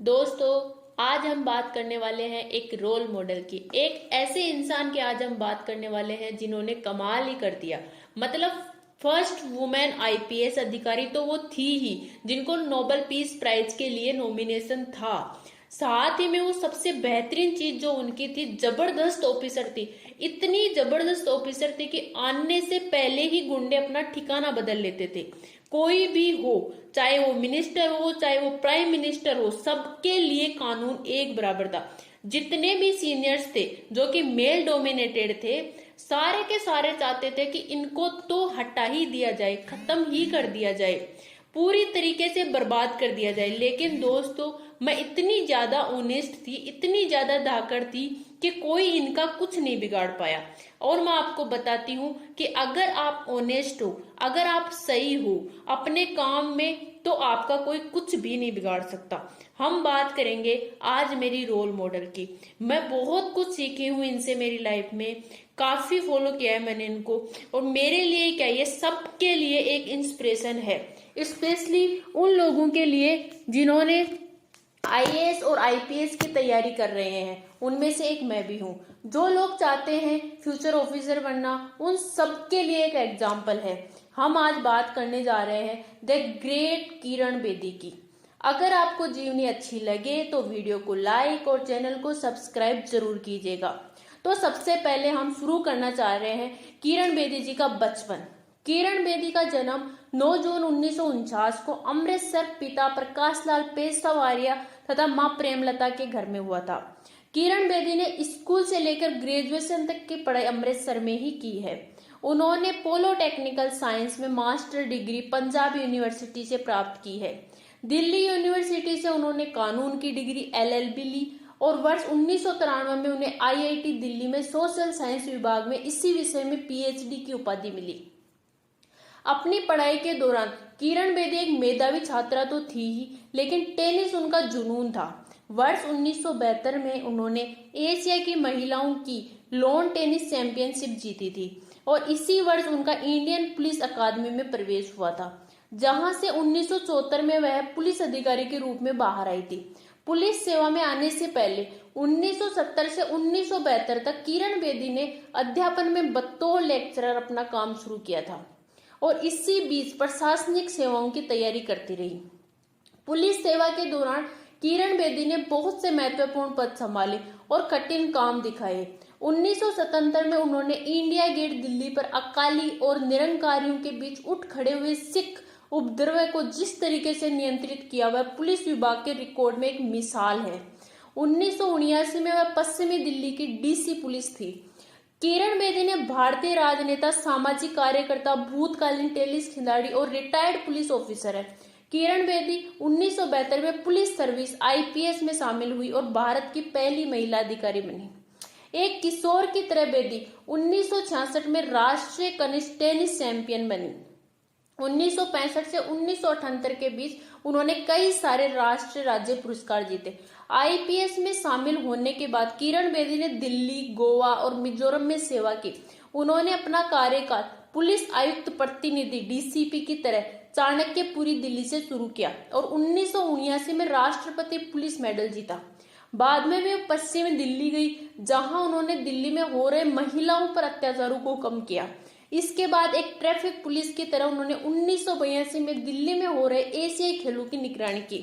दोस्तों, आज हम बात करने वाले हैं एक रोल मॉडल की। एक ऐसे इंसान की आज हम बात करने वाले हैं जिन्होंने कमाल ही कर दिया। मतलब फर्स्ट वुमेन आईपीएस अधिकारी तो वो थी ही, जिनको नोबेल पीस प्राइज के लिए नॉमिनेशन था। साथ ही में वो सबसे बेहतरीन चीज जो उनकी थी, जबरदस्त ऑफिसर थी। इतनी जबरदस्त ऑफिसर थी कि आने से पहले ही गुंडे अपना ठिकाना बदल लेते थे। कोई भी हो, चाहे वो मिनिस्टर हो, चाहे वो प्राइम मिनिस्टर हो, सबके लिए कानून एक बराबर था। जितने भी सीनियर्स थे जो कि मेल डोमिनेटेड थे, सारे के सारे चाहते थे कि इनको तो हटा ही दिया जाए, खत्म ही कर दिया जाए, पूरी तरीके से बर्बाद कर दिया जाए। लेकिन दोस्तों, मैं इतनी ज्यादा ऑनेस्ट थी, इतनी ज्यादा धाकड़ थी कि कोई इनका कुछ नहीं बिगाड़ पाया। और मैं आपको बताती हूँ कि अगर आप ऑनेस्ट हो, अगर आप सही हो अपने काम में, तो आपका कोई कुछ भी नहीं बिगाड़ सकता। हम बात करेंगे आज मेरी रोल मॉडल की। मैं बहुत कुछ सीखी हूँ इनसे, मेरी लाइफ में काफी फॉलो किया है मैंने इनको। और मेरे लिए क्या, ये सबके लिए एक इंस्पिरेशन है, स्पेशली उन लोगों के लिए जिन्होंने आईएएस और आईपीएस की तैयारी कर रहे हैं। उनमें से एक मैं भी हूँ। जो लोग चाहते हैं फ्यूचर ऑफिसर बनना, उन सबके लिए एक एग्जाम्पल है। हम आज बात करने जा रहे हैं द ग्रेट किरण बेदी की। अगर आपको जीवनी अच्छी लगे तो वीडियो को लाइक और चैनल को सब्सक्राइब जरूर कीजिएगा। तो सबसे पहले हम शुरू करना चाह रहे हैं किरण बेदी जी का बचपन। किरण बेदी का जन्म 9 जून 1949 को अमृतसर पिता प्रकाश लाल पेशवारिया तथा मां प्रेमलता के घर में हुआ था। किरण बेदी ने स्कूल से लेकर ग्रेजुएशन तक की पढ़ाई अमृतसर में ही की है। उन्होंने पॉलिटेक्निकल साइंस में मास्टर डिग्री पंजाब यूनिवर्सिटी से प्राप्त की है। दिल्ली यूनिवर्सिटी से उन्होंने कानून की डिग्री एलएलबी ली और वर्ष 1993 में उन्हें आईआईटी दिल्ली में सोशल साइंस विभाग में इसी विषय में पीएचडी की उपाधि मिली। अपनी पढ़ाई के दौरान किरण बेदी एक मेधावी छात्रा तो थी ही, लेकिन टेनिस उनका जुनून था। वर्ष 1972 में उन्होंने एशिया की महिलाओं की लॉन टेनिस चैंपियनशिप जीती थी और इसी वर्ष उनका इंडियन पुलिस अकादमी में प्रवेश हुआ था, जहां से 1974 में वह पुलिस अधिकारी के रूप में बाहर आई थी। पुलिस सेवा में आने से पहले 1970 से 1972 तक किरण बेदी ने अध्यापन में बतौर लेक्चरर अपना काम शुरू किया था और इसी बीच प्रशासनिक सेवाओं की तैयारी करती रही। पुलिस सेवा के दौरान किरण बेदी ने बहुत से महत्वपूर्ण पद संभाले और कठिन काम दिखाए। 1977 में उन्होंने इंडिया गेट दिल्ली पर अकाली और निरंकारियों के बीच उठ खड़े हुए सिख उपद्रव को जिस तरीके से नियंत्रित किया, वह पुलिस विभाग के रिकॉर्ड में एक मिसाल है। 1979 में वह पश्चिमी दिल्ली की डीसी पुलिस थी। किरण बेदी ने भारतीय राजनेता, सामाजिक कार्यकर्ता, भूतकालीन टेनिस खिलाड़ी और रिटायर्ड पुलिस ऑफिसर है। किरण बेदी 1972 में पुलिस सर्विस आईपीएस में शामिल हुई और भारत की पहली महिला अधिकारी बनी। एक किशोर की तरह बेदी 1966 में राष्ट्रीय कनिष्ठ टेनिस चैंपियन बनी। 1965 से 1978 के बीच उन्होंने कई सारे राष्ट्रीय राज्य पुरस्कार जीते। आईपीएस में शामिल होने के बाद किरण बेदी ने दिल्ली, गोवा और मिजोरम में सेवा की। उन्होंने अपना कार्यकाल पुलिस आयुक्त प्रतिनिधि डीसीपी की तरह चाणक्यपुरी दिल्ली से शुरू किया और 1979 में राष्ट्रपति पुलिस मेडल जीता। बाद में वे पश्चिमी दिल्ली गई, जहां उन्होंने दिल्ली में हो रहे महिलाओं पर अत्याचारों को कम किया। इसके बाद एक ट्रैफिक पुलिस की तरह उन्होंने 1982 में दिल्ली में हो रहे एशियाई खेलों की निगरानी की।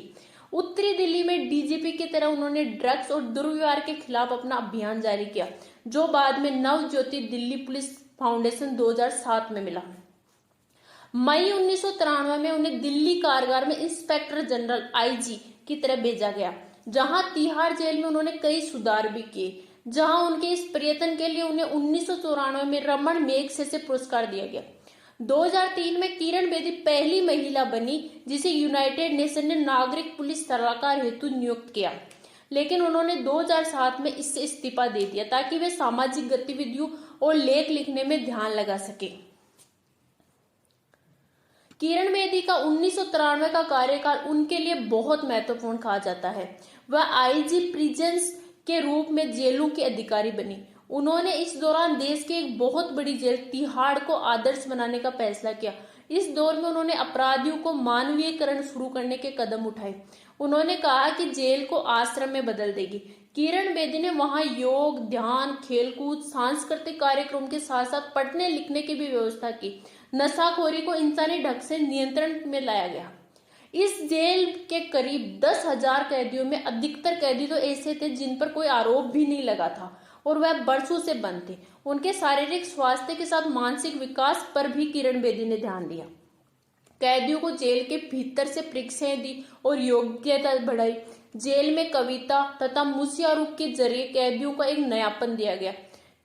उत्तरी दिल्ली में डीजीपी की तरह उन्होंने ड्रग्स और दुर्व्यवहार के खिलाफ अपना अभियान जारी किया, जो बाद में नव ज्योति दिल्ली पुलिस फाउंडेशन 2007 में मिला। मई 1993 में उन्हें दिल्ली कारागार में इंस्पेक्टर जनरल आईजी की तरह भेजा गया, जहां तिहाड़ जेल में उन्होंने कई सुधार भी किए, जहां उनके इस प्रयत्न के लिए उन्हें 1994 में रमन मैगसेसे पुरस्कार दिया गया। 2003 में किरण बेदी पहली महिला बनी जिसे यूनाइटेड नेशन ने नागरिक पुलिस सलाहकार हेतु नियुक्त किया, लेकिन उन्होंने 2007 में इससे इस्तीफा दे दिया ताकि वे सामाजिक गतिविधियों और लेख लिखने में ध्यान लगा सके। किरण बेदी का 1993 का कार्यकाल उनके लिए बहुत महत्वपूर्ण कहा जाता है। वह आईजी प्रिजन्स के रूप में जेलों की अधिकारी बनी। उन्होंने इस दौरान देश की एक बहुत बड़ी जेल तिहाड़ को आदर्श बनाने का फैसला किया। इस दौर में उन्होंने अपराधियों को मानवीयकरण शुरू करने के कदम उठाए। उन्होंने कहा कि जेल को आश्रम में बदल देगी। किरण बेदी ने वहां योग, ध्यान, खेलकूद, सांस्कृतिक कार्यक्रम के साथ साथ पढ़ने लिखने की भी व्यवस्था की। नशाखोरी को इंसानी ढंग से नियंत्रण में लाया गया। इस जेल के करीब 10,000 कैदियों में अधिकतर कैदी तो ऐसे थे जिन पर कोई आरोप भी नहीं लगा था और वह बरसों से बंद थे। उनके शारीरिक स्वास्थ्य के साथ मानसिक विकास पर भी किरण बेदी ने ध्यान दिया। कैदियों को जेल के भीतर से परीक्षाएं दी और योग्यता बढ़ाई। जेल में कविता तथा मुस्यारूप के जरिए कैदियों को एक नयापन दिया गया।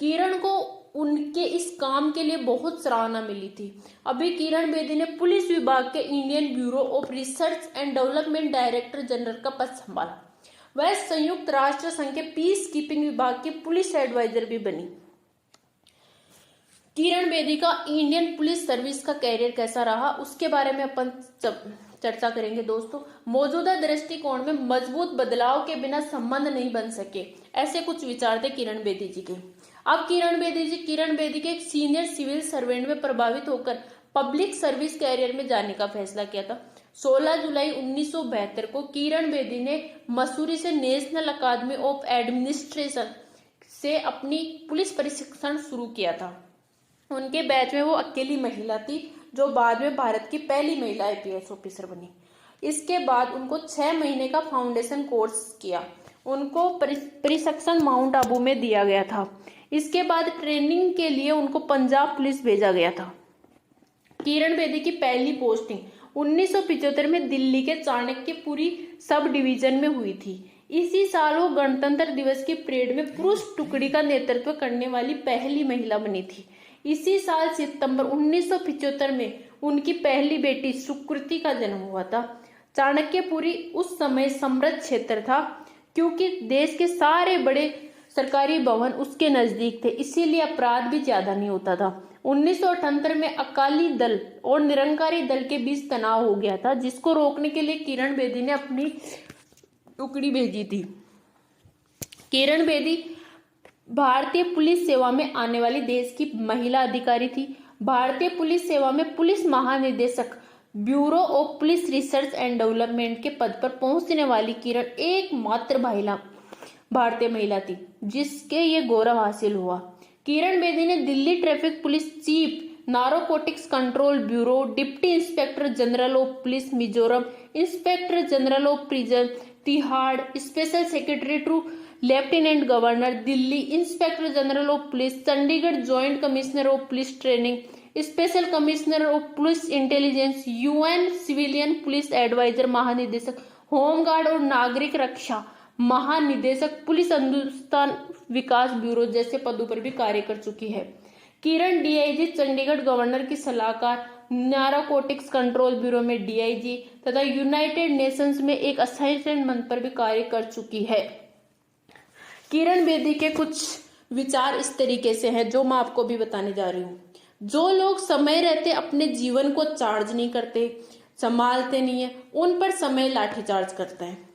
किरण को उनके इस काम के लिए बहुत सराहना मिली थी। अभी किरण बेदी ने पुलिस विभाग के Indian bureau of research and development director general का पद संभाला। वह संयुक्त राष्ट्र संघ के पीस कीपिंग विभाग की पुलिस एडवाइजर भी बनी। किरण बेदी का इंडियन पुलिस सर्विस का कैरियर कैसा रहा उसके बारे में अपन चर्चा करेंगे दोस्तों। मौजूदा दृष्टिकोण में मजबूत बदलाव के बिना संबंध नहीं बन सके, ऐसे कुछ विचार थे किरण बेदी जी के। अब किरण बेदी के एक सीनियर सिविल सर्वेंट में प्रभावित होकर पब्लिक सर्विस कैरियर में जाने का फैसला किया था। 16 जुलाई 1972 को किरण बेदी ने मसूरी से नेशनल अकादमी ऑफ एडमिनिस्ट्रेशन से अपनी पुलिस प्रशिक्षण शुरू किया था। उनके बैच में वो अकेली महिला थी जो बाद में भारत की पहली महिला IPS ऑफिसर बनी। इसके बाद उनको 6 महीने का फाउंडेशन कोर्स किया। उनको प्रशिक्षण माउंट आबू में दिया गया था। इसके बाद ट्रेनिंग के लिए उनको पंजाब पुलिस भेजा गया था। किरण बेदी की पहली पोस्टिंग 1975 में दिल्ली के चाणक्यपुरी सब डिवीजन में हुई थी। इसी साल वो गणतंत्र दिवस की परेड में पुरुष टुकड़ी का नेतृत्व करने वाली पहली महिला बनी थी। इसी साल सितंबर 1975 में उनकी पहली बेटी सुकृति का जन्म हुआ था। चाणक्यपुरी उस समय समृद्ध क्षेत्र था क्योंकि देश के सारे बड़े सरकारी भवन उसके नजदीक थे, इसीलिए अपराध भी ज्यादा नहीं होता था। 1978 में अकाली दल और निरंकारी दल के बीच तनाव हो गया था, जिसको रोकने के लिए किरण बेदी ने अपनी टुकड़ी भेजी थी। किरण बेदी भारतीय पुलिस सेवा में आने वाली देश की महिला अधिकारी थी। भारतीय पुलिस सेवा में पुलिस महानिदेशक, bureau of police research and development के पद पर पहुंचने वाली किरण एकमात्र भारतीय महिला थी जिसके ये गौरव हासिल हुआ। किरण बेदी ने Delhi traffic police chief, narcotics control bureau, deputy inspector general of police Mizoram, inspector general of prison Tihar, special secretary to lieutenant governor Delhi, inspector general of police Chandigarh, joint commissioner of police training, special commissioner of police intelligence, UN civilian police adviser महानिदेशक, home guard और नागरिक रक्षा महानिदेशक, police Hindustan विकास bureau जैसे पदों पर भी कार्य कर चुकी है। किरण DIG चंडीगढ़ गवर्नर की सलाहकार, नारकोटिक्स कंट्रोल ब्यूरो में DIG तथा यूनाइटेड नेशंस में एक असिस्टेंट मंत्री पर भी कार्य कर चुकी है। किरण बेदी के कुछ विचार इस तरीके से हैं जो मैं आपको भी बताने जा रही हूँ। जो लोग समय रहते अपने जीवन को चार्ज नहीं करते, संभालते नहीं है, उन पर समय लाठीचार्ज करता है।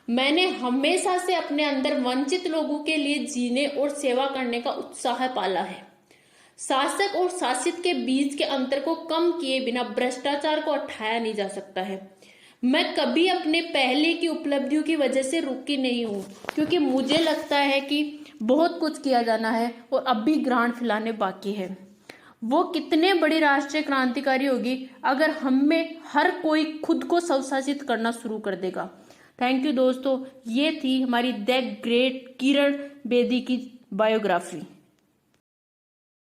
मैंने हमेशा से अपने अंदर वंचित लोगों के लिए जीने और सेवा करने का उत्साह पाला है। शासक और शासित के बीच के अंतर को कम किए बिना भ्रष्टाचार को हटाया नहीं जा सकता है। मैं कभी अपने पहले की उपलब्धियों की वजह से रुकी नहीं हूँ, क्योंकि मुझे लगता है कि बहुत कुछ किया जाना है और अब भी ग्रांट फैलाने बाकी है। वो कितने बड़ी राष्ट्रीय क्रांतिकारी होगी अगर हम में हर कोई खुद को स्वशासित करना शुरू कर देगा। थैंक यू दोस्तों, ये थी हमारी द ग्रेट किरण बेदी की बायोग्राफी।